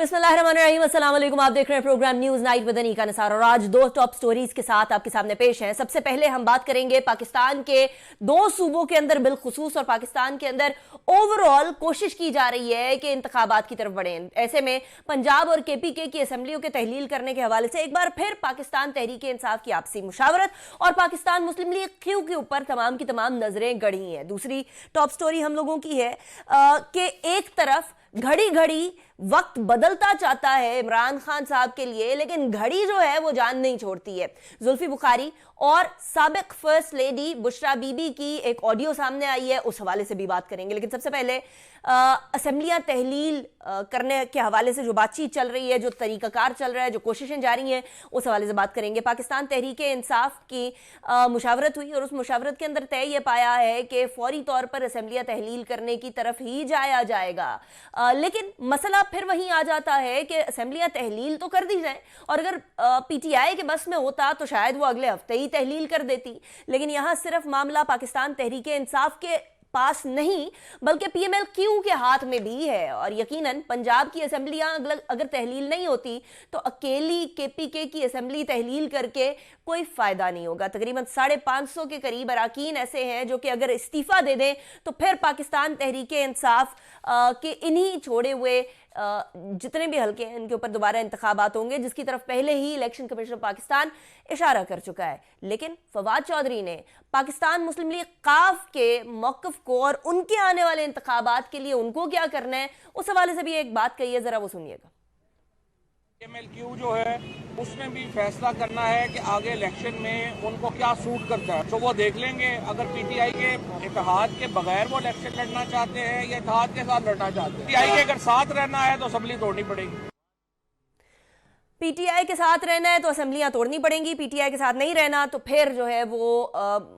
बिस्मिल्लाहिर्रहमानिर्रहीम, अस्सलाम वालेकुम। आप देख रहे हैं programme news night with Anika Nisar और आज दो टॉप स्टोरीज के साथ आपके सामने पेश हैं। सबसे पहले हम बात करेंगे पाकिस्तान के दो सूबों के अंदर बिलखुसूस और पाकिस्तान के अंदर ओवरऑल कोशिश की जा रही है कि इंतखाबात की तरफ बढ़ें। ऐसे में पंजाब और केपीके की असेंबलियों के तहलील करने के हवाले से एक बार फिर पाकिस्तान तहरीक इंसाफ की आपसी मुशावरत और पाकिस्तान मुस्लिम लीग क्यू के ऊपर तमाम की तमाम नजरें गड़ी हैं। दूसरी टॉप स्टोरी हम लोगों की है कि एक तरफ घड़ी घड़ी वक्त बदलता चाहता है इमरान खान साहब के लिए, लेकिन घड़ी जो है वो जान नहीं छोड़ती है। जुल्फी बुखारी और साबिक फर्स्ट लेडी बुशरा बीबी की एक ऑडियो सामने आई है, उस हवाले से भी बात करेंगे। लेकिन सबसे पहले असेंबलियां तहलील करने के हवाले से जो बातचीत चल रही है, जो तरीकाकार चल रहा है, जो कोशिशें जारी हैं, उस हवाले से बात करेंगे। पाकिस्तान तहरीक इंसाफ की मुशावरत हुई और उस मुशावरत के अंदर तय ये पाया है कि फौरी तौर पर असेंबलियां तहलील करने की तरफ ही जाया जाएगा। लेकिन मसला फिर वहीं आ जाता है कि असेंबलियां तहलील तो कर दी जाए और अगर पीटीआई के बस में होता तो शायद वो अगले हफ्ते ही तहलील कर देती। लेकिन यहां सिर्फ मामला पाकिस्तान तहरीक इंसाफ के पास नहीं बल्कि पीएमएल-क्यू के हाथ में भी है और यकीनन पंजाब की असेंबलियां अगर तहलील नहीं होती तो अकेली केपीके की असेंबली तहलील करके कोई फायदा नहीं होगा। तकरीबन 550 के करीब अरकान ऐसे हैं जो कि अगर इस्तीफा दे दें तो फिर पाकिस्तान तहरीक इंसाफ के इन्हीं छोड़े हुए जितने भी हल्के हैं इनके ऊपर दोबारा इंतखाबात होंगे, जिसकी तरफ पहले ही इलेक्शन कमीशन पाकिस्तान इशारा कर चुका है। लेकिन फवाद चौधरी ने पाकिस्तान मुस्लिम लीग काफ के मौक़िफ़ को और उनके आने वाले इंतखाबात के लिए उनको क्या करना है उस हवाले से भी एक बात कही है, जरा वो सुनिएगा। पीएमएल-क्यू जो है उसने भी फैसला करना है कि आगे इलेक्शन में उनको क्या सूट करता है, तो वो देख लेंगे। अगर पीटीआई के इत्तेहाद के बगैर वो इलेक्शन लड़ना चाहते हैं या इत्तेहाद के साथ लड़ना चाहते हैं। पीटीआई के अगर साथ रहना है तो असेंबली तोड़नी पड़ेगी। पीटीआई के साथ रहना है तो असेंबलियां तोड़नी पड़ेंगी, पीटीआई के साथ नहीं रहना तो फिर जो है वो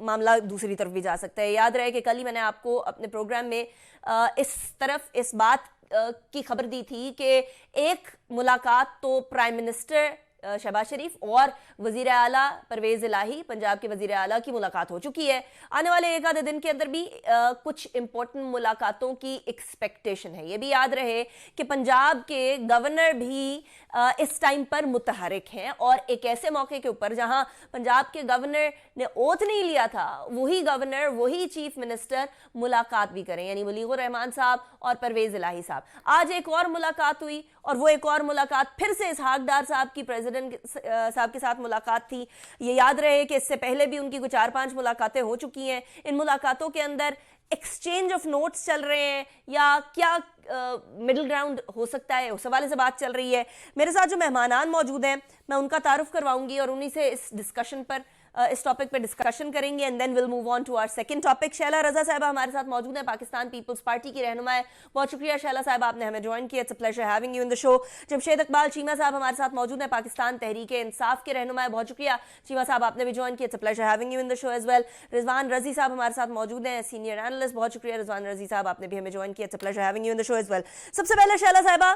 मामला दूसरी तरफ भी जा सकता है। याद रहे कि कल ही मैंने आपको अपने प्रोग्राम में इस बात की खबर दी थी कि एक मुलाकात तो प्राइम मिनिस्टर शहबाज शरीफ और वजीर आला परवेज इलाही पंजाब के वजीर आला की मुलाकात हो चुकी है। आने वाले एक आधे दिन के अंदर भी कुछ इंपॉर्टेंट मुलाकातों की एक्सपेक्टेशन है। ये भी याद रहे कि पंजाब के गवर्नर भी इस टाइम पर मुतहरिक हैं और एक ऐसे मौके के ऊपर जहां पंजाब के गवर्नर ने ओथ नहीं लिया था वही गवर्नर वही चीफ मिनिस्टर मुलाकात भी करें, यानी मुलीगुर रहमान साहब और परवेज इलाही साहब। आज एक और मुलाकात हुई और वो एक और मुलाकात फिर से इसहाक डार साहब की प्रेसिडेंट साहब के साथ मुलाकात थी। ये याद रहे कि इससे पहले भी उनकी कुछ 4-5 मुलाकातें हो चुकी हैं। इन मुलाकातों के अंदर एक्सचेंज ऑफ नोट्स चल रहे हैं या क्या मिडिल ग्राउंड हो सकता है, उस हवाले से बात चल रही है। मेरे साथ जो मेहमानान मौजूद हैं मैं उनका तारुफ करवाऊंगी और उन्हीं से इस डिस्कशन पर इस टॉपिक पे डिस्कशन करेंगे and then will move on to our second topic. Shaila Raza साहबा हमारे साथ मौजूद हैं, पाकिस्तान पीपल्स पार्टी की रहनुमा है। बहुत शुक्रिया शैला साहब, आपने हमें ज्वाइन किया। It's a pleasure having you in the show. Jamshed Iqbal Cheema साहब हमारे साथ मौजूद हैं, पाकिस्तान तहरीक इंसाफ के रहनुमा है। बहुत शुक्रिया चीमा साहब, आपने भी ज्वाइन किया। It's a pleasure having you in the show as well. Rizwan Razi sahab हमारे साथ मौजूद हैं, सीनियर एनालिस्ट। बहुत शुक्रिया रिजवान रजी साहब, आपने भी हमें ज्वाइन किया। It's a pleasure having you in the show as well. सबसे पहले शैला साहबा,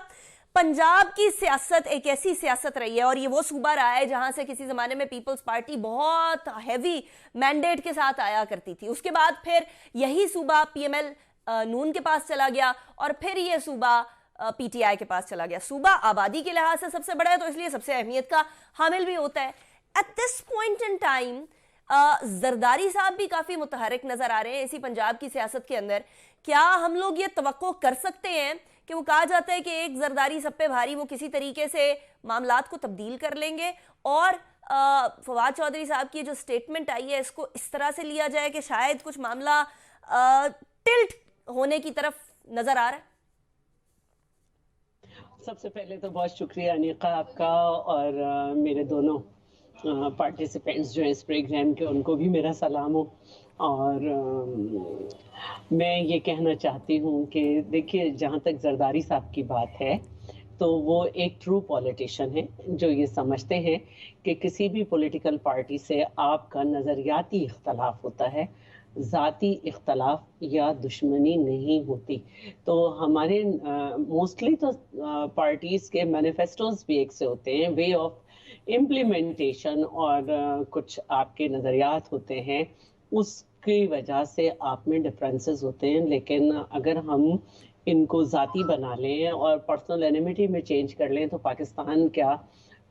पंजाब की सियासत एक ऐसी सियासत रही है और ये वो सूबा रहा है जहां से किसी जमाने में पीपल्स पार्टी बहुत हैवी मैंडेट के साथ आया करती थी। उसके बाद फिर यही सूबा पीएमएल नून के पास चला गया और फिर ये सूबा पीटीआई के पास चला गया। सूबा आबादी के लिहाज से सबसे बड़ा है तो इसलिए सबसे अहमियत का हामिल भी होता है। At this point in time Zardari साहब भी काफी मुतहरिक नजर आ रहे हैं इसी पंजाब की सियासत के अंदर। क्या हम लोग ये तवक्को कर सकते हैं कि वो कहा जाता है कि एक जरदारी सब पे भारी, वो किसी तरीके से मामलात को तब्दील कर लेंगे और फवाद चौधरी साहब की जो स्टेटमेंट आई है इसको इस तरह से लिया जाए कि शायद कुछ मामला टिल्ट होने की तरफ नजर आ रहा है? सबसे पहले तो बहुत शुक्रिया अनीका आपका और मेरे दोनों पार्टिसिपेंट्स जो हैं इस प्रोग्राम के, उनको भी मेरा सलाम हो। और मैं ये कहना चाहती हूँ कि देखिए, जहाँ तक जरदारी साहब की बात है तो वो एक ट्रू पॉलिटिशियन है जो ये समझते हैं कि किसी भी पॉलिटिकल पार्टी से आपका नज़रियाती इख्तलाफ होता है, ज़ाती इख्तलाफ या दुश्मनी नहीं होती। तो हमारे मोस्टली तो पार्टीज़ के मैनिफेस्टोज भी एक से होते हैं, वे ऑफ इम्प्लीमेंटेशन और कुछ आपके नज़रियात होते हैं, उसकी वजह से आप में डिफरेंसेस होते हैं। लेकिन अगर हम इनको जाती बना लें और पर्सनल एनिमिटी में चेंज कर लें तो पाकिस्तान क्या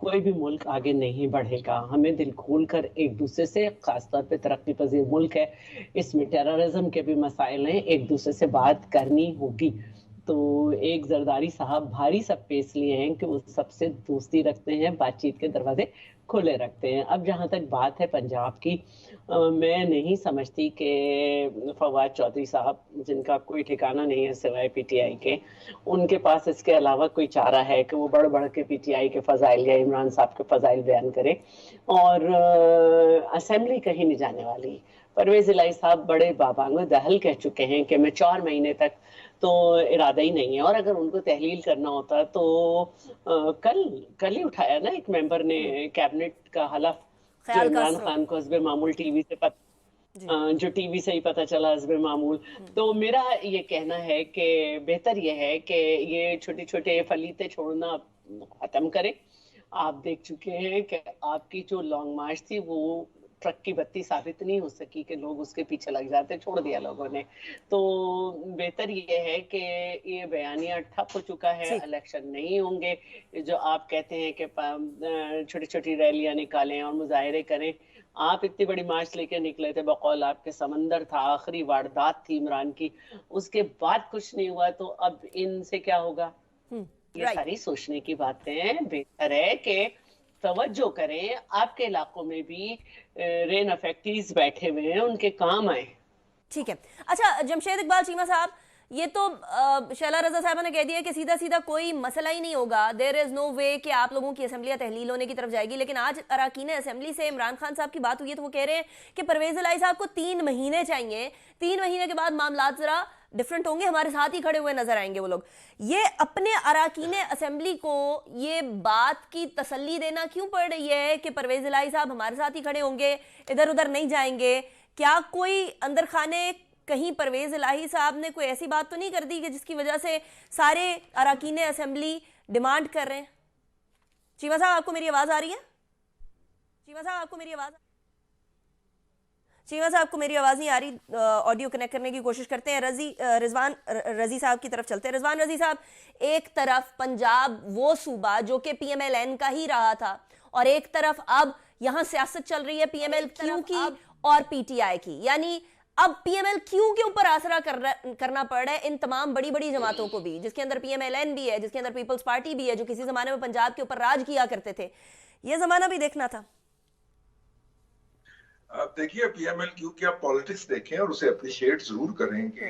कोई भी मुल्क आगे नहीं बढ़ेगा। हमें दिल खोल कर एक दूसरे से, खासतौर पे तरक्की पजीर मुल्क है, इसमें टेररिज्म के भी मसाइल हैं, एक दूसरे से बात करनी होगी। तो एक जरदारी साहब भारी सब पेश लिए हैं कि वो सबसे दोस्ती रखते हैं, बातचीत के दरवाजे खुले रखते हैं। अब जहाँ तक बात है पंजाब की, मैं नहीं समझती कि फवाद चौधरी साहब, जिनका कोई ठिकाना नहीं है सिवाय पीटीआई के, उनके पास इसके अलावा कोई चारा है कि वो बढ़ बढ़ के पीटीआई के फजाइल या इमरान साहब के फजाइल बयान करें। और असेंबली कहीं नहीं जाने वाली। परवेज इलाही साहब बड़े बाबांग दहल कह चुके हैं कि मैं 4 महीने तक तो इरादा ही नहीं है। और अगर उनको तहलील करना होता तो कल ही उठाया ना एक मेंबर ने कैबिनेट का हलफ, जो इमरान खान को हस्बे मामूल टीवी से जो टीवी से ही पता चला हस्बे मामूल। तो मेरा ये कहना है कि बेहतर ये है कि ये छोटे छोटे फलीते छोड़ना खत्म करें। आप देख चुके हैं कि आपकी जो लॉन्ग मार्च थी वो ट्रक की बत्ती साबित नहीं हो सकी कि लोग उसके पीछे लग जाते, छोड़ दिया लोगों ने। तो बेहतर ये है कि ये बयानिया ठप हो चुका है, इलेक्शन नहीं होंगे। जो आप कहते हैं कि छोटी छोटी रैलियां निकालें और मुजाहरे करें, आप इतनी बड़ी मार्च लेके निकले थे, बकौल आपके समंदर था, आखिरी वारदात थी इमरान की, उसके बाद कुछ नहीं हुआ, तो अब इनसे क्या होगा? ये सारी सोचने की बातें हैं। बेहतर है कि तवज्जो करें, आपके इलाकों में भी रेन अफेक्टीज बैठे हुए हैं, उनके काम आए। ठीक है। अच्छा जमशेद इकबाल चीमा साहब, ये तो शैला रजा साहब ने कह दिया कि सीधा सीधा कोई मसला ही नहीं होगा, देयर इज नो वे कि आप लोगों की असेंबलियां तहलील होने की तरफ जाएगी। लेकिन आज अराकीन असेंबली से इमरान खान साहब की बात हुई है तो वो कह रहे हैं कि परवेज इलाही साहब को 3 महीने चाहिए, 3 महीने के बाद मामला जरा डिफरेंट होंगे, हमारे साथ ही खड़े हुए नजर आएंगे वो लोग। ये अपने अराकीन असेंबली को ये बात की तसल्ली देना क्यों पड़ रही है कि परवेज इलाही साहब हमारे साथ ही खड़े होंगे, इधर उधर नहीं जाएंगे? क्या कोई अंदर खाने कहीं परवेज इलाही साहब ने कोई ऐसी बात तो नहीं कर दी कि जिसकी वजह से सारे अराकीन असेंबली डिमांड कर रहे हैं? चीमा साहब आपको मेरी आवाज आ रही है? चीमा साहब आपको मेरी आवाज, चीमा साहब को मेरी आवाज नहीं आ रही, ऑडियो कनेक्ट करने की कोशिश करते हैं। रिजवान रजी साहब की तरफ चलते हैं। रिजवान रजी साहब, एक तरफ पंजाब वो सूबा जो कि पीएमएलएन का ही रहा था और एक तरफ अब यहां सियासत चल रही है पीएमएल-क्यू की और पीटीआई की, यानी अब पीएमएल-क्यू के ऊपर आसरा करना पड़ रहा है इन तमाम बड़ी बड़ी जमातों को भी, जिसके अंदर पीएमएलएन भी है, जिसके अंदर पीपल्स पार्टी भी है, जो किसी जमाने में पंजाब के ऊपर राज किया करते थे। यह जमाना भी देखना था। आप देखिए पीएमएल-क्यू की आप पॉलिटिक्स देखें और उसे अप्रिशिएट जरूर करें कि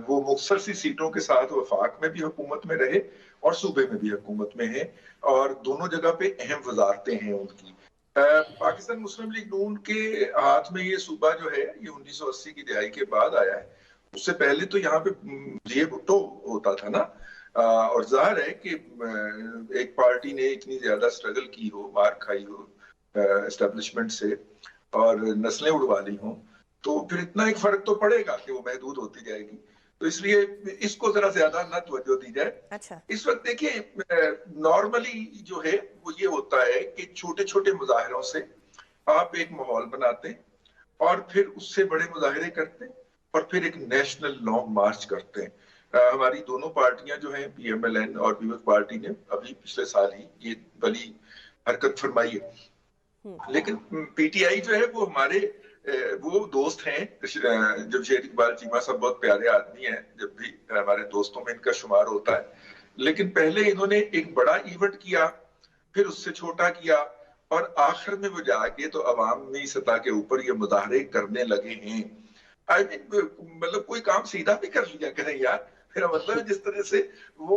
वो मुख्तसर सी सीटों के साथ वफाक में भी हुकूमत में रहे और सूबे में भी हुकूमत में है और दोनों जगह पे अहम वजारतें हैं उनकी। पाकिस्तान मुस्लिम लीग नून के हाथ में ये सूबा जो है ये 1980 की दिहाई के बाद आया है। उससे पहले तो यहाँ पे ये भुट्टो होता था ना, और जाहिर है कि एक पार्टी ने इतनी ज्यादा स्ट्रगल की हो, मार खाई हो एस्टेब्लिशमेंट से और नस्लें उड़वा ली हों, तो फिर इतना एक फर्क तो पड़ेगा कि वो महदूद होती जाएगी। तो इसलिए इसको जरा ज्यादा न तवज्जो दी जाए। अच्छा। इस वक्त देखिए नॉर्मली जो है वो ये होता है कि छोटे छोटे मुजाहिरों से आप एक माहौल बनाते और फिर उससे बड़े मुजाहिरे करते और फिर एक नेशनल लॉन्ग मार्च करते हैं। हमारी दोनों पार्टियां जो हैं पीएमएलएन और पीपल्स पार्टी ने अभी पिछले साल ही ये बड़ी हरकत फरमाई है। लेकिन पीटीआई जो है वो हमारे वो दोस्त हैं। जमशेद इकबाल चीमा साहब बहुत प्यारे आदमी हैं, जब भी हमारे दोस्तों में इनका शुमार होता है। लेकिन पहले इन्होंने एक बड़ा इवेंट किया, फिर उससे छोटा किया और आखिर में वो जाके तो अवामी सतह के ऊपर ये मुजाहरे करने लगे हैं। आई मीन मतलब कोई काम सीधा भी कर लिया करें यार। मेरा मतलब जिस तरह से वो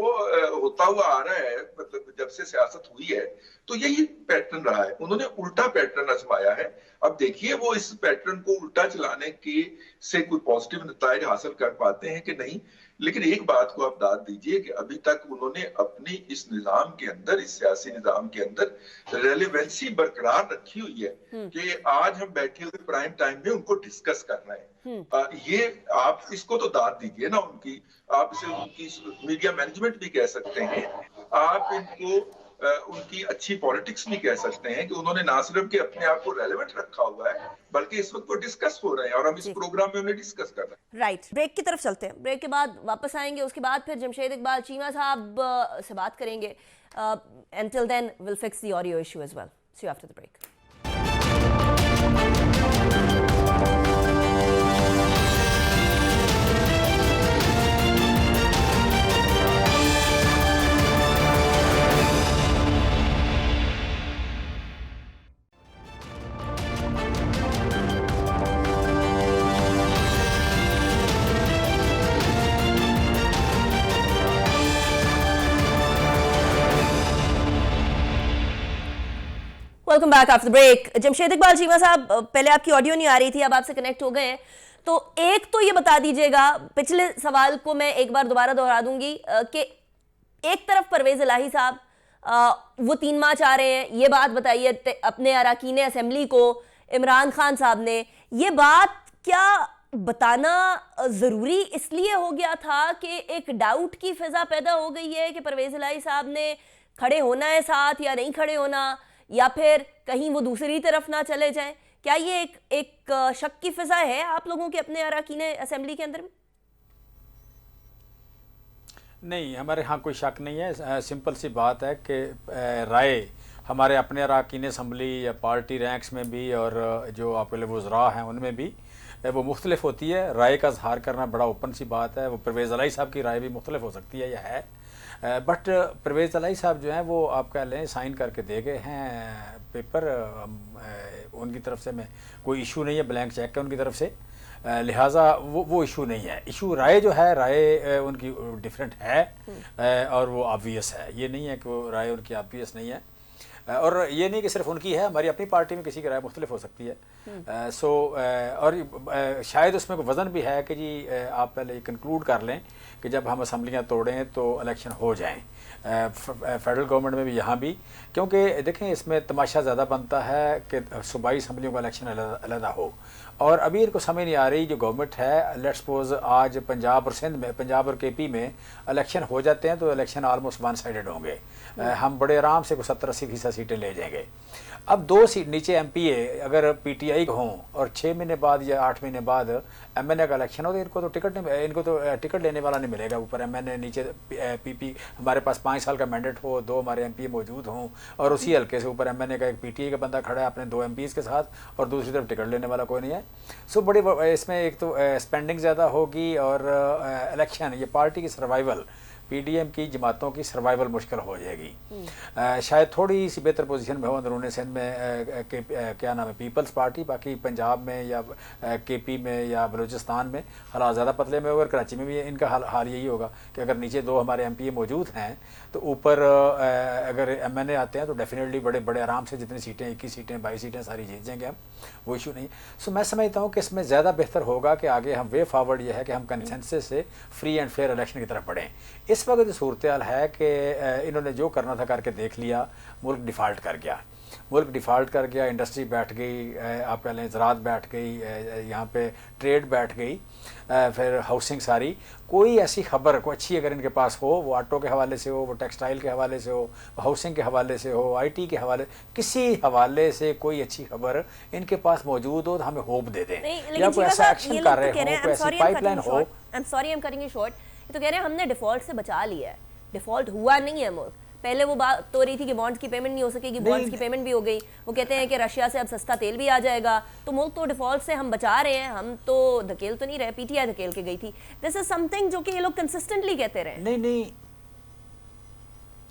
होता हुआ आ रहा है, मतलब जब से सियासत हुई है तो यही पैटर्न रहा है। उन्होंने उल्टा पैटर्न आजमाया है। अब देखिए वो इस पैटर्न को उल्टा चलाने के से कोई पॉजिटिव नतीजे हासिल कर पाते हैं कि नहीं। लेकिन एक बात को आप दाद दीजिए कि अभी तक उन्होंने अपनी इस निजाम के अंदर, इस सियासी निजाम के अंदर रेलेवेंसी बरकरार रखी हुई है कि आज हम बैठे हुए प्राइम टाइम में उनको डिस्कस कर रहे हैं। ये आप इसको तो दाद दीजिए ना उनकी। आप इसे उनकी मीडिया मैनेजमेंट भी कह सकते हैं। आप इनको उनकी अच्छी पॉलिटिक्स भी कह सकते हैं कि उन्होंने ना सिर्फ के अपने आप को रेलेवेंट रखा हुआ है, बल्कि इस वक्त वो डिस्कस हो रहे हैं और हम इस प्रोग्राम में उन्हें डिस्कस कर रहे हैं। राइट, ब्रेक की तरफ चलते हैं, ब्रेक के बाद वापस आएंगे, उसके बाद फिर जमशेद इकबाल चीमा साहब से बात करेंगे। Until then, we'll fix the audio issue as well. See you after the break. Welcome back after break. Jamshed Iqbal Cheema sahab, पहले आपकी ऑडियो नहीं आ रही थी, अब आपसे कनेक्ट हो गए हैं, तो एक तो ये बता दीजिएगा, पिछले सवाल को मैं एक बार दोबारा दोहरा दूंगी कि एक तरफ परवेज इलाही साहब वो 3 माह चाह रहे हैं, ये बात बताइए अपने अरकान असेंबली को, इमरान खान साहब ने ये बात क्या बताना ज़रूरी इसलिए हो गया था कि एक डाउट की फिजा पैदा हो गई है कि परवेज इलाही साहब ने खड़े होना है साथ या नहीं खड़े होना, या फिर कहीं वो दूसरी तरफ ना चले जाएं? क्या ये एक शक की फिजा है आप लोगों के अपने अरकान असेंबली के अंदर में? नहीं, हमारे यहाँ कोई शक नहीं है। सिंपल सी बात है कि राय हमारे अपने अरकान असेंबली या पार्टी रैंक्स में भी और जो आपके वज़रा हैं उनमें भी वो मुख्तलिफ होती है। राय का इजहार करना बड़ा ओपन सी बात है। वो परवेज़ इलाही साहब की राय भी मुख्तलिफ हो सकती है या है, बट परवेज़ इलाही साहब जो हैं वो आप कह लें साइन करके दे गए हैं पेपर, उनकी तरफ से में कोई इशू नहीं है, ब्लैंक चेक है उनकी तरफ से, लिहाजा वो इशू नहीं है। इशू राय जो है, राय उनकी डिफरेंट है और वो ऑब्वियस है, ये नहीं है कि वो राय उनकी ऑब्वियस नहीं है। और ये नहीं कि सिर्फ उनकी है, हमारी अपनी पार्टी में किसी की राय मुख्तलिफ हो सकती है। और शायद उसमें कोई वज़न भी है कि जी आप पहले कंक्लूड कर लें कि जब हम असम्बलियाँ तोड़ें तो इलेक्शन हो जाएं, फेडरल गवर्नमेंट में भी यहाँ भी, क्योंकि देखें इसमें तमाशा ज़्यादा बनता है कि सूबाई असम्बलियों का इलेक्शन अलग हो, और अभी इनको समझ नहीं आ रही जो गवर्नमेंट है। लेट्स सपोज आज पंजाब और सिंध में, पंजाब और केपी में इलेक्शन हो जाते हैं तो इलेक्शन आलमोस्ट वन साइडेड होंगे, हम बड़े आराम से 70-80% सीटें ले जाएंगे। अब 2 सीट नीचे MPA अगर PTI हों और 6 महीने बाद या 8 महीने बाद MNA का इलेक्शन हो तो इनको तो टिकट लेने वाला नहीं मिलेगा। ऊपर MNA नीचे PP, हमारे पास 5 साल का मैंडेट हो, 2 हमारे MPA मौजूद हों और उसी हल्के से ऊपर MNA का एक PTI का बंदा खड़ा है अपने 2 MPs के साथ और दूसरी तरफ टिकट लेने वाला कोई नहीं है। सो बड़ी इसमें एक तो स्पेंडिंग ज़्यादा होगी और इलेक्शन, ये पार्टी की सर्वाइवल, PDM की जमातों की सर्वाइवल मुश्किल हो जाएगी। शायद थोड़ी सी बेहतर पोजीशन में हो अंदरूनी सिंध में क्या नाम है पीपल्स पार्टी, बाकी पंजाब में या KP में या बलूचिस्तान में हालात ज़्यादा पतले में होगा। कराची में भी इनका हाल यही होगा कि अगर नीचे 2 हमारे MPA मौजूद हैं तो ऊपर अगर MNA आते हैं तो डेफिनेटली बड़े आराम से जितनी सीटें 21 सीटें 22 सीटें सारी जीत जाएंगे हम, वो इशू नहीं। सो मैं समझता हूँ कि इसमें ज़्यादा बेहतर होगा कि आगे हम वे फॉरवर्ड ये है कि हम कंसेंसस से फ्री एंड फेयर इलेक्शन की तरफ बढ़ें। इस वक्त सूरत हाल है कि इन्होंने जो करना था करके देख लिया, मुल्क डिफ़ाल्ट कर गया, इंडस्ट्री बैठ गई, आप कह लें ज़राअत बैठ गई, यहाँ पे ट्रेड बैठ गई, फिर हाउसिंग सारी। कोई ऐसी खबर कोई अच्छी अगर इनके पास हो, वो ऑटो के हवाले से हो, वो टेक्सटाइल के हवाले से हो, हाउसिंग के हवाले से हो, IT के हवाले, किसी हवाले से कोई अच्छी खबर इनके पास मौजूद हो तो हमें होप दे दें, या कोई ऐसा एक्शन कर रहे हो, कोई ऐसी पाइपलाइन हो। I am sorry, I am cutting you short. ये तो कह रहे हैं हमने डिफॉल्ट से बचा लिया है, डिफॉल्ट हुआ नहीं है मुल्क। पहले वो बात तो रही थी कि बॉन्ड्स की पेमेंट नहीं हो सकेगी, बॉन्ड्स की पेमेंट भी हो गई। वो कहते हैं कि रशिया से अब सस्ता तेल भी आ जाएगा, तो मुल्क तो डिफॉल्ट से हम बचा रहे हैं, हम तो धकेल तो नहीं रहे। PTI धकेल के गई थी। दिस इज समथिंग जो कि ये लोग कंसिस्टेंटली कहते रहे।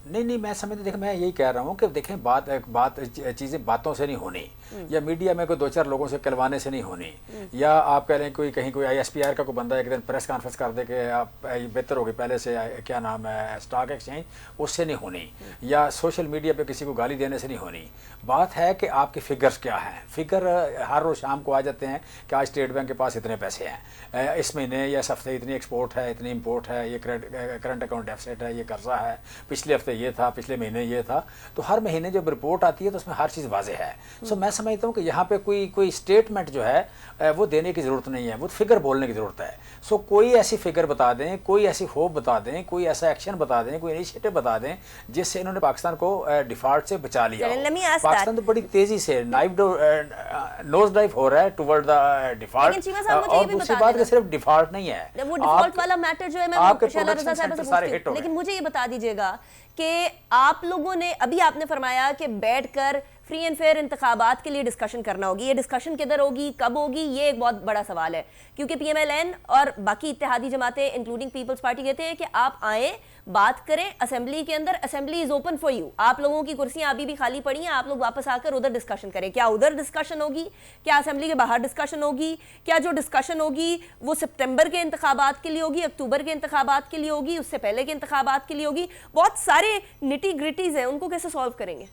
नहीं, मैं समझते, देखें मैं यही कह रहा हूँ कि देखें बात चीज़ें बातों से नहीं होनी, या मीडिया में कोई 2-4 लोगों से कहलवाने से नहीं होनी, या आप कह लें कहीं कोई ISPR का कोई बंदा एक दिन प्रेस कॉन्फ्रेंस कर दे कि आप बेहतर होगी पहले से, क्या नाम है स्टॉक एक्सचेंज, उससे नहीं होनी, या सोशल मीडिया पे किसी को गाली देने से नहीं होनी। बात है कि आपके फिगर्स क्या हैं। फिगर हर रोज़ शाम को आ जाते हैं कि आज स्टेट बैंक के पास इतने पैसे हैं, इस महीने या इस हफ्ते इतनी एक्सपोर्ट है, इतनी इम्पोर्ट है, ये करंट अकाउंट डेफिसिट है, ये कर्जा है, पिछले हफ्ते हफ्ते ये था, पिछले महीने ये था, तो हर महीने जब रिपोर्ट आती है तो उसमें हर चीज़ वाज़ेह है। सो मैं समझता हूँ कि यहाँ पे कोई स्टेटमेंट जो है वो देने की ज़रूरत नहीं है, वो फिगर बोलने की ज़रूरत है। सो कोई ऐसी फिगर बता दें, कोई ऐसी होप बता दें, कोई ऐसा एक्शन बता दें, कोई इनिशिएटिव बता दें जिससे इन्होंने पाकिस्तान को डिफॉल्ट से बचा लिया हो। पाकिस्तान तो बड़ी तेज़ी से नोज डाइव हो रहा है टुवर्ड द डिफॉल्ट, और दूसरी बात कि सिर्फ डिफॉल्ट नहीं है, वो डिफॉल्ट वाला मैटर जो है मैं आपके शैला रज़ा साहिबा से पूछती हूं, लेकिन मुझे ये बता दीजिएगा कि आप लोगों ने अभी आपने फरमाया कि बैठकर फ्री एंड फेयर इंतखाबात के लिए डिस्कशन करना होगी। ये डिस्कशन किधर होगी, कब होगी, ये एक बहुत बड़ा सवाल है, क्योंकि PMLN और बाकी इत्तेहादी जमातें इंक्लूडिंग पीपल्स पार्टी कहते हैं कि आप आए, बात करें असेंबली के अंदर, assembly is open for you, आप लोगों की कुर्सियां अभी भी खाली पड़ी हैं, आप लोग वापस आकर उधर डिस्कशन करें। क्या उधर डिस्कशन होगी, क्या असेंबली के बाहर डिस्कशन होगी, क्या जो डिस्कशन होगी वो सितंबर के इंतखाबात के लिए होगी, अक्टूबर के इंतखाबात के लिए होगी, उससे पहले के इंतखाबात के लिए होगी? बहुत सारे निटी ग्रिटीज हैं, उनको कैसे सॉल्व करेंगे?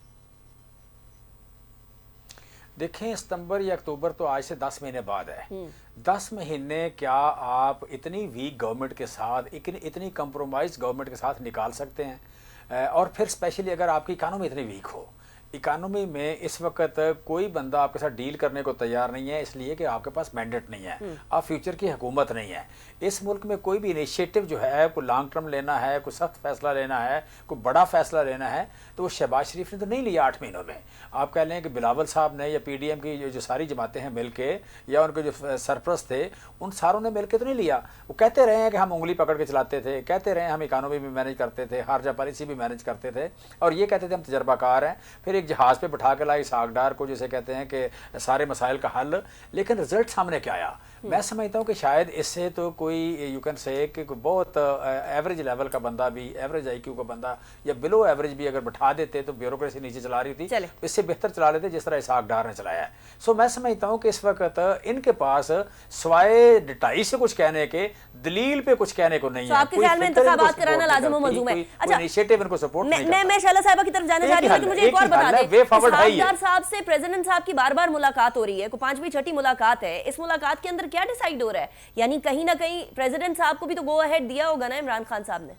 देखें, सितंबर या अक्टूबर तो आज से 10 महीने बाद है। 10 महीने क्या आप इतनी वीक गवर्नमेंट के साथ, इतनी कंप्रोमाइज गवर्नमेंट के साथ निकाल सकते हैं? और फिर स्पेशली अगर आपकी इकानमी इतनी वीक हो, इकानमी में इस वक्त कोई बंदा आपके साथ डील करने को तैयार नहीं है, इसलिए कि आपके पास मैंडेट नहीं है, आप फ्यूचर की हुकूमत नहीं है। इस मुल्क में कोई भी इनिशिएटिव जो है, कोई लॉन्ग टर्म लेना है, कोई सख्त फैसला लेना है, कोई बड़ा फैसला लेना है, तो वो शहबाज शरीफ ने तो नहीं लिया 8 महीनों में। आप कह लें कि बिलावल साहब ने या PDM की जो सारी जमातें हैं मिल के, या उनके जो सरपरस्त थे, उन सारों ने मिल के तो नहीं लिया। वो कहते रहे हैं कि हम उंगली पकड़ के चलाते थे, कहते रहे हैं हम इकानमी भी मैनेज करते थे, हार्जा पॉलिसी भी मैनेज करते थे, और ये कहते थे हम तजर्बाकार हैं। फिर एक जहाज़ पे बिठा के लाई सागडार को, जिसे कहते हैं कि सारे मसाइल का हल, लेकिन रिजल्ट सामने क्या आया? मैं समझता हूँ कि शायद इससे तो कोई यू कैन से कि बहुत एवरेज लेवल का बंदा भी, एवरेज IQ का बंदा या बिलो एवरेज भी अगर बिठा देते तो ब्यूरोक्रेसी नीचे चला रही थी, इससे बेहतर चला लेते जिस तरह इसाक डार ने चलाया है। सो मैं समझता हूँ कि इस वक्त इनके पास स्वाय डिटाई से कुछ कहने के, दलील पे कुछ कहने को नहीं है। आपके ख्याल में इंतखाबात कराना लाजिम व मलज़ूम है? अच्छा, इनिशिएटिव इनको सपोर्ट नहीं करता। मैं शैला साहिबा की तरफ जाने जा रही हूं, लेकिन मुझे एक और बता दें, इसाक साहब से प्रेसिडेंट साहब की बार-बार मुलाकात हो रही है, को 5वीं 6ठी मुलाकात है। इस मुलाकात के अंदर क्या डिसाइड हो रहा है? यानी कहीं ना कहीं प्रेसिडेंट साहब को भी तो गो अहेड दिया होगा ना इमरान खान साहब ने?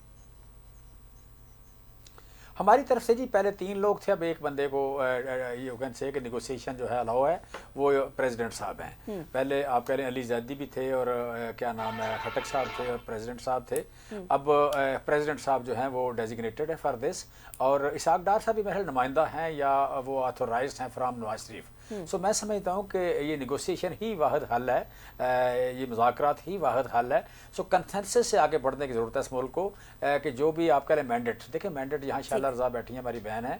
हमारी तरफ से जी पहले 3 लोग थे, अब एक बंदे को यू कैन से कि नेगोशिएशन जो है अलाउ है, वो प्रेसिडेंट साहब हैं। पहले आप कह रहे हैं अली जैदी भी थे, और क्या नाम है, खटक साहब थे, और प्रेसिडेंट साहब थे। अब प्रेसिडेंट साहब जो हैं वो डेजिग्नेटेड है फॉर दिस, और इसाक डार साहब भी मेरे नुमाइंदा हैं या वो ऑथोराइज्ड हैं फ्राम नवाज शरीफ। सो मैं समझता हूँ कि ये नेगोशिएशन ही वाहिद हल है, ये मुज़ाकरात ही वाहिद हल है। सो कंसेंसस से आगे बढ़ने की ज़रूरत है इस मुल्क को, कि जो भी आप कह रहे मैंडेट, देखिए मैंडेट यहाँ शैला रज़ा बैठी है, हमारी बहन है,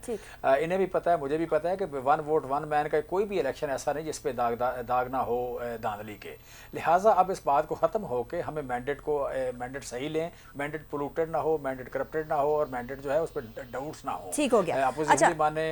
इन्हें भी पता है, मुझे भी पता है कि 1 वोट 1 मैन का कोई भी इलेक्शन ऐसा नहीं जिस पे दाग ना हो धांधली के। लिहाजा अब इस बात को ख़त्म हो के हमें मैंडेट सही लें, मैंडेट पोल्यूटेड ना हो, मैंडेट करप्टेड ना हो, और मैंडेट जो है उस पर डाउट्स ना हो। ठीक हो गया। अपोजिशन भी माने,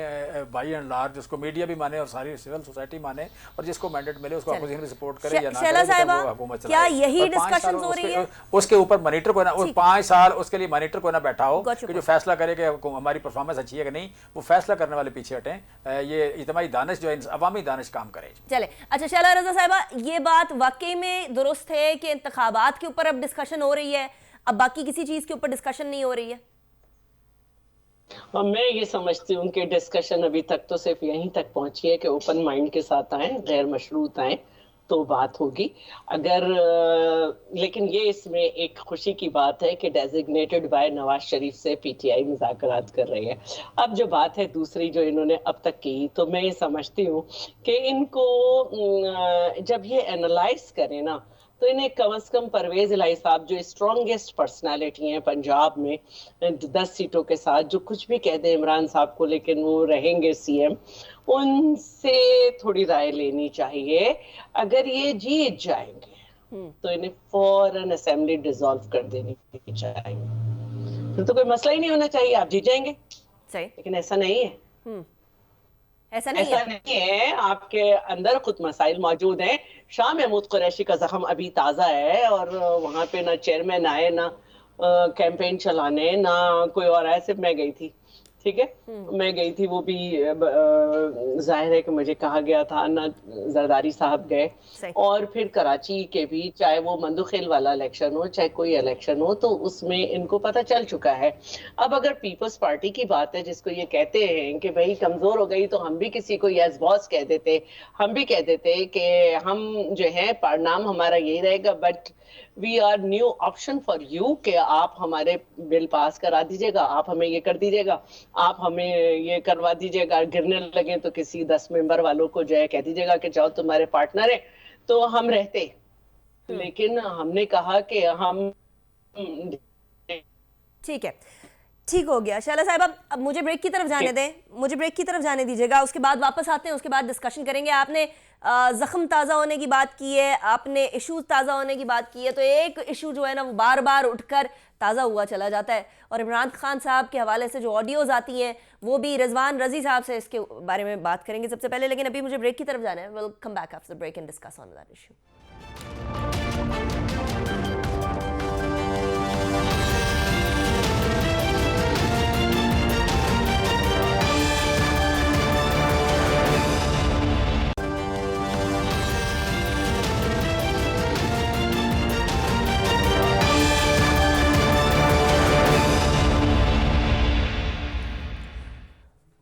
बाई एंड लार्ज उसको मीडिया भी माने, और सारी सिविल सोसाइटी माने, और जिसको मैंडेट मिले उसको अपोजिशन भी सपोर्ट करे या ना करे, वो हुकूमत चलाए। क्या यही डिस्कशन हो रही है? उसके ऊपर मॉनिटर को ना, 5 साल उसके लिए मॉनिटर को ना बैठा हो कि जो फैसला करे कि हमारी परफॉर्मेंस अच्छी है कि नहीं, वो फैसला करने वाले पीछे हटें। ये इज्तिमाई दानिश जो है, अवामी दानिश काम करे। चले, अच्छा शैला रज़ा साहिबा, ये बात वाकई में दुरुस्त है कि इंतखाबात के ऊपर अब डिस्कशन हो रही है, अब बाकी किसी चीज के ऊपर डिस्कशन नहीं हो रही है? मैं ये समझती हूँ कि डिस्कशन अभी तक तो सिर्फ यहीं तक पहुंची है कि ओपन माइंड के साथ आए, गैर मशरूत आए तो बात होगी। अगर लेकिन ये इसमें एक खुशी की बात है कि डेजिग्नेटेड बाय नवाज शरीफ से PTI मुज़ाकरात कर रही है। अब जो बात है दूसरी जो इन्होंने अब तक की, तो मैं ये समझती हूँ कि इनको जब ये एनालाइज करें ना, तो इन्हें कम से कम परवेज इलाही साहब जो स्ट्रॉन्गेस्ट पर्सनालिटी हैं पंजाब में 10 सीटों के साथ, जो कुछ भी कह दें इमरान साहब को लेकिन वो रहेंगे CM, उनसे थोड़ी राय लेनी चाहिए। अगर ये जीत जाएंगे तो इन्हें फौरन असेंबली डिसॉल्व कर देनी चाहिए, फिर तो कोई मसला ही नहीं होना चाहिए, आप जीत जाएंगे। सही, लेकिन ऐसा नहीं है। ऐसा नहीं है, आपके अंदर खुद मसाइल मौजूद हैं। शाह महमूद कुरैशी का जख्म अभी ताज़ा है, और वहाँ पे ना चेयरमैन आए, ना कैंपेन चलाने, ना कोई और आया, सिर्फ मैं गई थी। ठीक है। मैं गई थी, वो भी जाहिर है कि मुझे कहा गया था ना, जरदारी साहब गए। सही। और फिर कराची के भी, चाहे वो मंदुखेल वाला इलेक्शन हो चाहे कोई इलेक्शन हो, तो उसमें इनको पता चल चुका है। अब अगर पीपल्स पार्टी की बात है, जिसको ये कहते हैं कि भाई कमजोर हो गई, तो हम भी किसी को यस बॉस कह देते, हम भी कह देते कि हम जो है नाम हमारा यही रहेगा, but we are new option for you, कि आप हमारे बिल पास करा दीजिएगा, आप हमें ये कर दीजिएगा, आप हमें ये करवा दीजिएगा, गिरने लगे तो किसी 10 मेंबर वालों को जो है कह दीजिएगा कि जाओ तुम्हारे पार्टनर है, तो हम रहते। लेकिन हमने कहा कि हम ठीक है, ठीक हो गया। शैला साहब, अब मुझे ब्रेक की तरफ जाने दें, मुझे ब्रेक की तरफ जाने दीजिएगा, उसके बाद वापस आते हैं, उसके बाद डिस्कशन करेंगे। आपने जख्म ताज़ा होने की बात की है, आपने इशूज ताज़ा होने की बात की है, तो एक इशू जो है ना वो बार बार उठकर ताज़ा हुआ चला जाता है, और इमरान खान साहब के हवाले से जो ऑडियोज़ आती हैं वो भी रिजवान रजी साहब से इसके बारे में बात करेंगे सबसे पहले, लेकिन अभी मुझे ब्रेक की तरफ जाना है। Will come back after the break and discuss on that issue.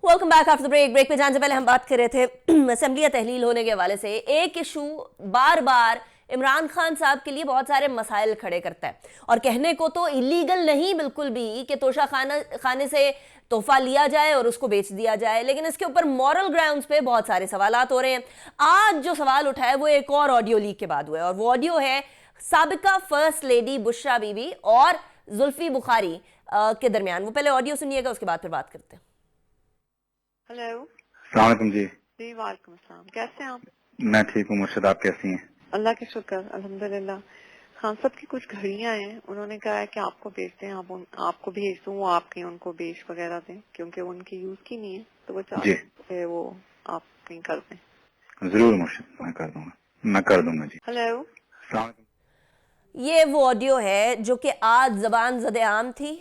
Welcome back after the break. Break पे जाने से पहले हम बात कर रहे थे असेंबलियां तहलील होने के हवाले से। एक इशू बार बार इमरान खान साहब के लिए बहुत सारे मसाइल खड़े करता है, और कहने को तो इलीगल नहीं बिल्कुल भी कि तोशा खाने से तोहफा लिया जाए और उसको बेच दिया जाए, लेकिन इसके ऊपर मॉरल ग्राउंड्स पे बहुत सारे सवालात हो रहे हैं। आज जो सवाल उठा है वो एक और ऑडियो लीक के बाद हुआ है, और वो ऑडियो है साबिका फर्स्ट लेडी बुशरा बीबी और जुल्फी बुखारी के दरमियान। वो पहले ऑडियो सुनिएगा, उसके बाद फिर बात करते हैं। हेलो, अस्सलाम वालेकुम जी। जी वालेकुम अस्सलाम, कैसे हैं आप? मैं ठीक हूँ मुर्शद, आप कैसी हैं? अल्लाह के शुक्र, अल्हम्दुलिल्लाह। खान साहब की कुछ घड़ियां हैं, उन्होंने कहा है कि आपको बेच दें, आपको भेज दूं, वो आप कहीं उनको बेच वगैरह दें, क्योंकि उनकी यूज की नहीं है, तो वो चाहते हैं वो आप कहीं कर दें। जरूर मुर्शद, मैं कर दूंगा, मैं कर दूंगा जी। हेलो, अस्सलाम वालेकुम। ये वो ऑडियो है जो कि आज ज़बान ज़द-ए-आम थी।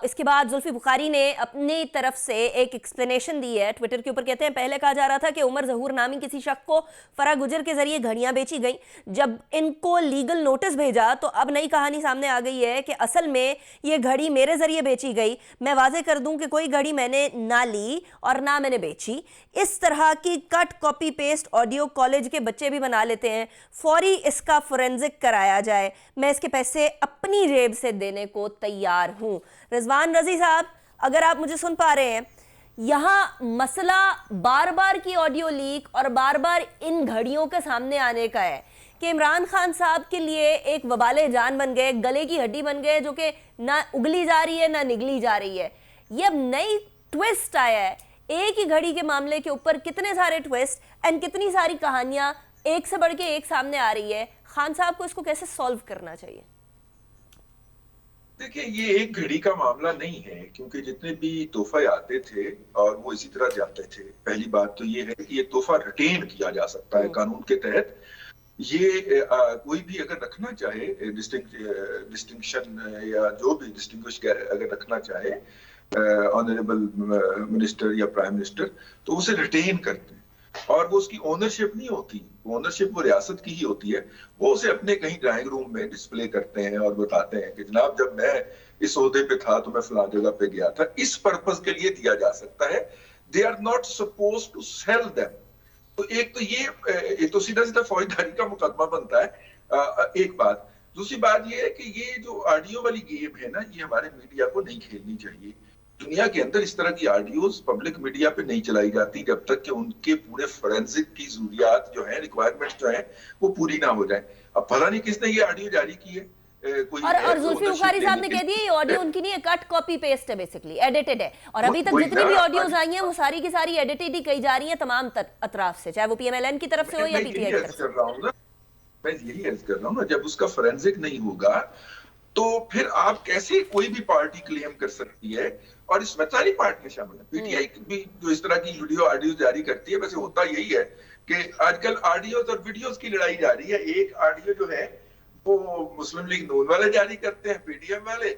इसके बाद जुल्फी बुखारी ने अपनी तरफ से एक एक्सप्लेनेशन दी है ट्विटर के ऊपर। कहते हैं पहले कहा जा रहा था कि उमर ज़हूर नामी किसी शख्स को फरा गुजर के जरिए घड़ियां बेची गई, जब इनको लीगल नोटिस भेजा तो अब नई कहानी सामने आ गई है कि असल में ये घड़ी मेरे जरिए बेची गई। मैं वाजे कर दूं कि कोई घड़ी मैंने ना ली और ना मैंने बेची। इस तरह की cut copy paste audio college के बच्चे भी बना लेते हैं। फौरी इसका फोरेंसिक कराया जाए, मैं इसके पैसे अपनी जेब से देने को तैयार हूं। रिजवान रजी साहब, अगर आप मुझे सुन पा रहे हैं, यहाँ मसला बार बार की ऑडियो लीक और बार बार इन घड़ियों के सामने आने का है कि इमरान खान साहब के लिए एक वबाले जान बन गए, गले की हड्डी बन गए, जो कि ना उगली जा रही है ना निगली जा रही है। ये अब नई ट्विस्ट आया है एक ही घड़ी के मामले के ऊपर। कितने सारे ट्विस्ट एंड कितनी सारी कहानियां एक से बढ़ के एक सामने आ रही है। खान साहब को इसको कैसे सॉल्व करना चाहिए? देखिए, ये एक घड़ी का मामला नहीं है, क्योंकि जितने भी तोहफे आते थे और वो इसी तरह जाते थे। पहली बात तो ये है कि ये तोहफा रिटेन किया जा सकता है कानून के तहत। ये कोई भी अगर रखना चाहे डिस्टिंक्शन या जो भी डिस्टिंग्विश अगर रखना चाहे ऑनरेबल मिनिस्टर या प्राइम मिनिस्टर, तो उसे रिटेन करते हैं, और वो उसकी ओनरशिप नहीं होती, ओनरशिप वो रियासत की ही होती है। वो उसे अपने कहीं ड्राइंग रूम में डिस्प्ले करते हैं और बताते हैं कि जनाब जब मैं इस ओहदे पे था तो मैं फला जगह पे गया था। इस पर्पस के लिए दिया जा सकता है। They are not suppose to sell them. तो एक तो ये तो सीधा सीधा फौजदारी का मुकदमा बनता है। एक बात। दूसरी बात ये है कि ये जो ऑडियो वाली गेम है ना, ये हमारे मीडिया को नहीं खेलनी चाहिए। दुनिया के अंदर इस तरह की ऑडियोज पब्लिक मीडिया पे नहीं चलाई जाती जब तक कि उनके पूरे फोरेंसिक की जरूरियात जो है, रिक्वायरमेंट्स जो है, वो पूरी ना हो जाए। अब पता नहीं किसने ये ऑडियो जारी की है। और जुल्फी बुखारी साहब ने कह दिया ये ऑडियो उनकी नहीं है, कट कॉपी पेस्ट है, बेसिकली एडिटेड है। और अभी तक जितनी भी ऑडियोज आई हैं वो सारी की सारी एडिटेड ही कही जा रही हैं तमाम अतराफ से, चाहे वो पीएमएलएन की तरफ से हो या पीटीआई की तरफ से। मैं यही अर्ज कर रहा हूँ ना, जब उसका फोरेंसिक नहीं होगा तो फिर आप कैसे कोई भी पार्टी क्लेम कर सकती है? और इसमें सारी पार्टियां शामिल है। पीटीआई भी जो इस तरह की वीडियो ऑडियो जारी करती है, वैसे होता यही है कि आजकल ऑडियोज और वीडियोस की लड़ाई जा रही है। एक ऑडियो जो है वो मुस्लिम लीग नून वाले जारी करते हैं, पीडीएम वाले,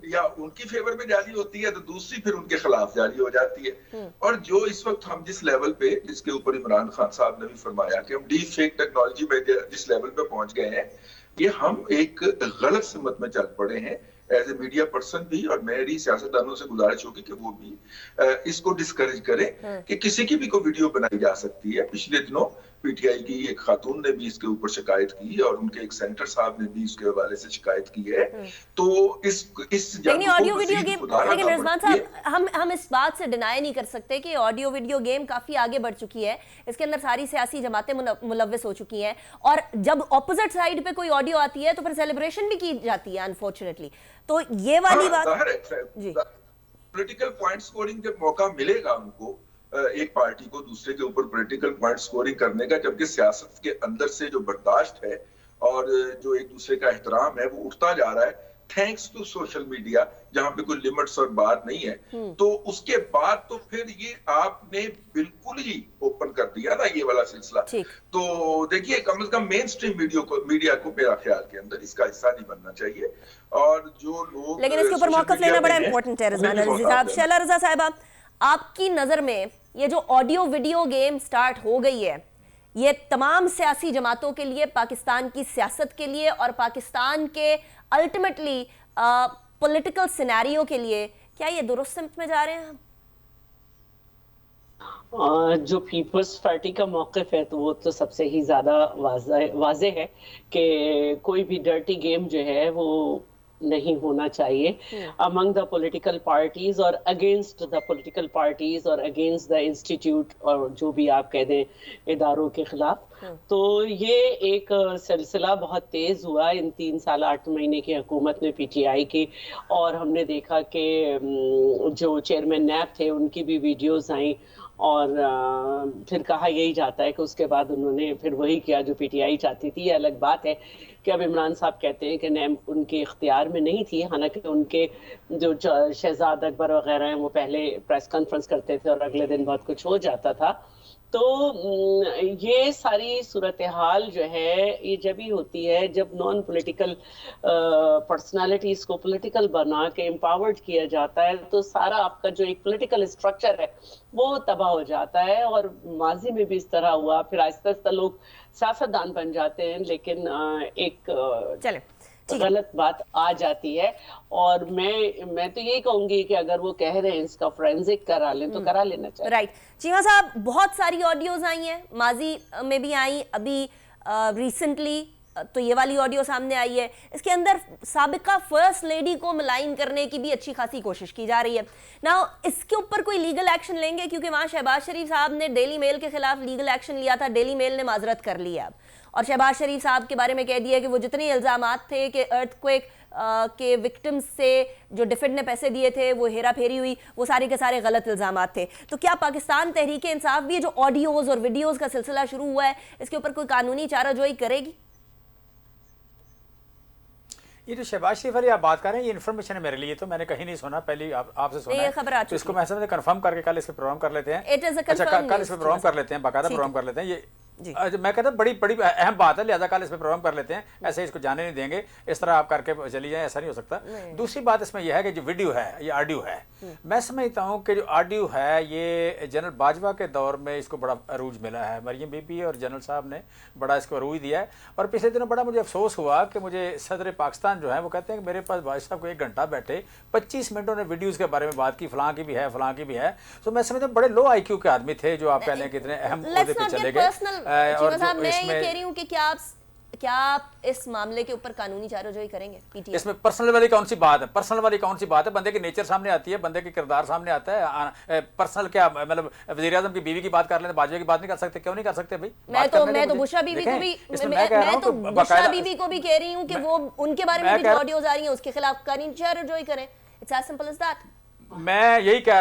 या उनकी फेवर में जारी होती है तो दूसरी फिर उनके खिलाफ जारी हो जाती है। और जो इस वक्त हम जिस लेवल पे, जिसके ऊपर इमरान खान साहब ने भी फरमाया कि हम डीप फेक टेक्नोलॉजी में जिस लेवल पे पहुंच गए हैं, ये हम एक गलत सिमत में चल पड़े हैं एज ए मीडिया पर्सन भी, और मेरी सियासतदानों से गुजारिश होगी कि वो भी इसको डिस्करेज करें कि किसी की भी कोई वीडियो बनाई जा सकती है। पिछले दिनों पीटीआई की एक खातून ने भी इसके ऊपर शिकायत की और उनके एक सेंटर साहब ने भी इसके हवाले से शिकायत की है। तो इस ऑडियो वीडियो गेम, लेकिन रिजवान साहब हम इस बात से डिनाई नहीं कर सकते कि ऑडियो वीडियो गेम काफी आगे बढ़ चुकी है, इसके अंदर सारी सियासी जमातें मुलव्वस हो चुकी हैं, और जब ऑपोजिट साइड पे कोई ऑडियो आती है तो फिर सेलिब्रेशन भी की जाती है अनफॉर्चुनेटली। तो ये वाली बात जी, पॉलिटिकल पॉइंट स्कोरिंग जब मौका मिलेगा उनको, एक पार्टी को दूसरे के ऊपर पॉलिटिकल पॉइंट स्कोरिंग करने का, जबकि सियासत के अंदर से जो बर्दाश्त है और जो एक दूसरे का एहतराम है वो उठता जा रहा है थैंक्स टू सोशल मीडिया, जहां पे कोई लिमिट्स और बात नहीं है, तो उसके बाद तो फिर ये आपने बिल्कुल ही ओपन कर दिया ना ये वाला सिलसिला। तो देखिए, कम से कम मेन स्ट्रीम मीडिया को मेरा ख्याल के अंदर इसका हिस्सा नहीं बनना चाहिए। और जो लोग, लेकिन इसके ऊपर मौकफ लेना बड़ा इंपॉर्टेंट है। रिजवान अजीज साहब, शैला रजा साहिबा, आपकी नजर में ये जो ऑडियो वीडियो गेम स्टार्ट हो गई है, ये तमाम सियासी जमातों के लिए, पाकिस्तान की सियासत के लिए और पाकिस्तान के अल्टीमेटली पॉलिटिकल सिनेरियो के लिए, क्या ये दुरुस्त सिमत में जा रहे हैं हम? जो पीपल्स पार्टी का मौक़िफ़ है तो वो तो सबसे ही ज़्यादा वाज़े है कि कोई भी डर्टी गेम जो है वो नहीं होना चाहिए अमंग द पॉलिटिकल पार्टीज और अगेंस्ट द पॉलिटिकल पार्टीज और अगेंस्ट द इंस्टीट्यूट और जो भी आप कह दें इदारों के खिलाफ। तो ये एक सिलसिला बहुत तेज हुआ इन 3 साल 8 महीने की हुकूमत में पीटीआई की, और हमने देखा कि जो चेयरमैन नैब थे उनकी भी वीडियोस आई, और फिर कहा यही जाता है कि उसके बाद उन्होंने फिर वही किया जो पीटीआई चाहती थी। ये अलग बात है कि अब इमरान साहब कहते हैं कि नैब उनके इख्तियार में नहीं थी, हालांकि उनके जो शहजाद अकबर वगैरह हैं वो पहले प्रेस कॉन्फ्रेंस करते थे और अगले दिन बहुत कुछ हो जाता था। तो ये सारी सूरत हाल जो है ये जब ही होती है जब नॉन पॉलिटिकल पर्सनालिटीज को पॉलिटिकल बना के एम्पावर्ड किया जाता है, तो सारा आपका जो एक पॉलिटिकल स्ट्रक्चर है वो तबाह हो जाता है। और माजी में भी इस तरह हुआ, फिर आहिस्ता आहिस्ता लोग सियासतदान बन जाते हैं, लेकिन एक गलत बात आ जाती है। और मैं तो यही कहूंगी कि अगर वो कह रहे हैं इसका फोरेंसिक करा लें तो करा लेना चाहिए। राइट। चीमा साहब, बहुत सारी ऑडियोज आई हैं, माजी में भी आई, अभी रिसेंटली तो ये वाली ऑडियो सामने आई है। इसके अंदर साबिका फर्स्ट लेडी को मलाइन करने की भी अच्छी खासी कोशिश की जा रही है ना। इसके ऊपर कोई लीगल एक्शन लेंगे? क्योंकि वहाँ शहबाज शरीफ साहब ने डेली मेल के खिलाफ लीगल एक्शन लिया था, डेली मेल ने माजरत कर ली है अब, और शहबाज शरीफ साहब के बारे में कह दिया कि वो जितने इल्ज़ामात थे कि अर्थक्वेक के विक्टिम्स से जो डिफेंड ने पैसे दिए थे, वो हेरा फेरी हुई, वो सारे के सारे गलत इल्ज़ामात थे। तो क्या पाकिस्तान तहरीक इंसाफ भी जो ऑडियोज़ और वीडियोज़ का सिलसिला शुरू हुआ है, इसके ऊपर कोई कानूनी चाराजोई करेगी? ये जो शहबाज शरीफ वाली आप बात कर रहे हैं, ये इन्फॉर्मेशन है मेरे लिए, तो मैंने कहीं नहीं सुना, पहली आपसे सुना है। खबर आ तो इसको मैं समझे कंफर्म करके कल इस पे प्रोग्राम कर लेते हैं। अच्छा, कल इस पे प्रोग्राम कर लेते हैं, बाकायदा प्रोग्राम कर लेते हैं। ये मैं कहता हूँ बड़ी बड़ी अहम बात है, लिहाजा कल इस पे प्रोग्राम कर लेते हैं, ऐसे इसको जाने नहीं देंगे, इस तरह आप करके चली जाए, ऐसा नहीं हो सकता। दूसरी बात इसमें यह है कि जो वीडियो है ये ऑडियो है, मैं समझता हूँ कि जो ऑडियो है ये जनरल बाजवा के दौर में इसको बड़ा अरूज मिला है, मरियम बीबी और जनरल साहब ने बड़ा इसको अरूज दिया है। और पिछले दिनों बड़ा मुझे अफसोस हुआ कि मुझे सदर पाकिस्तान जो है वो कहते हैं कि मेरे पास भाई साहब को 1 घंटा बैठे 25 मिनटों ने वीडियोज़ के बारे में बात की, फलां की भी है, फलां की भी है। तो मैं समझता हूँ बड़े लो IQ के आदमी थे जो आप कह लें कि इतने अहम ओहदे पे चले गए। और मैं ये कह रही हूं कि क्या आप इस मामले के ऊपर कानूनी चाराजोई करेंगे? पीटीआई इसमें पर्सनल वाली कौन सी बात है? पर्सनल वाली कौन सी बात है? बंदे की नेचर सामने आती है, बंदे के किरदार सामने आता है। पर्सनल क्या मतलब वज़ीर आज़म की बीवी की बात कर लेते, बाजवा की बात नहीं कर सकते? क्यों नहीं कर सकते भाई? मैं तो बुशरा बीवी को भी बुशरा बीवी को भी कह रही हूं कि वो उनके बारे में भी जो ऑडियोज आ रही हैं उसके खिलाफ कानूनी चाराजोई करें। It's as simple as that. मैं यही कह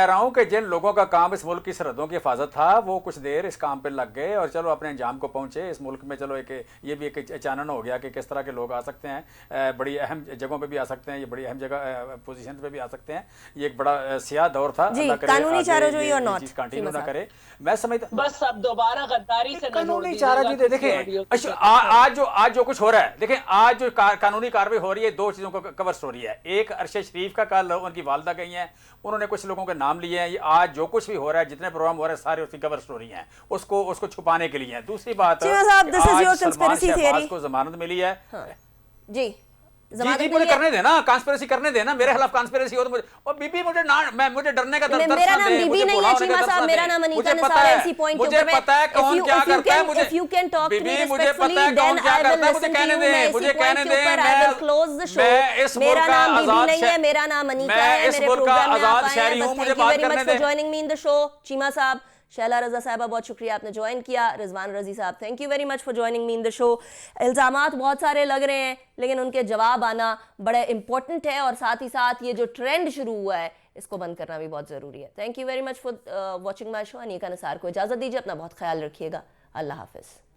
रहा हूँ कि जिन लोगों का काम इस मुल्क की सरहदों की हिफाजत था वो कुछ देर इस काम पे लग गए और चलो अपने अंजाम को पहुंचे। इस मुल्क में चलो ये भी एक चानन हो गया कि किस तरह के लोग आ सकते हैं, बड़ी अहम जगहों पे भी आ सकते हैं, ये बड़ी अहम जगह पोजीशन पे भी आ सकते हैं। ये एक बड़ा सियाह दौर था। कानूनी चाराजोई और नॉट कंटिन्यू ना करे, मैं समझता बस अब दोबारा गद्दारी से कानूनी चाराजोई। देखें आज जो कुछ हो रहा है, देखें आज जो कानूनी कार्रवाई हो रही है, दो चीजों का कवर स्टोरी है। एक अरशद शरीफ का, कल उनकी वालदा गई हैं, उन्होंने कुछ लोगों के नाम लिए हैं। आज जो कुछ भी हो रहा है, जितने प्रोग्राम हो रहे हैं, सारे उसकी कवर स्टोरी हैं, उसको छुपाने के लिए है। दूसरी बात, को जमानत मिली है। जी जी मुझे करने देना, कॉन्स्पिरेसी करने देना, मेरे खिलाफ कॉन्स्पिरेसी हो तो मुझे, और बीबी मुझे डरने का मेरा नाम बीबी नहीं है चीमा साहब, मेरा नाम अनीता निसार है। इसी पॉइंट मुझे पता है कौन क्या करता है। मुझे बीबी मुझे पता है कौन क्या करता है। मुझे कहने दे, मुझे कहने दे। मैं इस मुल्क का आजाद नहीं है, मेरा नाम अनीता है, इस मुल्क का आजाद शहरी हूं, मुझे बात करने दे। Joining me in the show Cheema साहब। शैला रजा साहबा बहुत शुक्रिया आपने ज्वाइन किया। रिजवान रजी साहब thank you very much for joining me in the show. इल्ज़ामात बहुत सारे लग रहे हैं लेकिन उनके जवाब आना बड़ा इंपॉर्टेंट है और साथ ही साथ ये जो ट्रेंड शुरू हुआ है इसको बंद करना भी बहुत ज़रूरी है। Thank you very much for watching my show. Anika Nisar को इजाज़त दीजिए, अपना बहुत ख्याल रखिएगा। अल्लाह हाफिज़।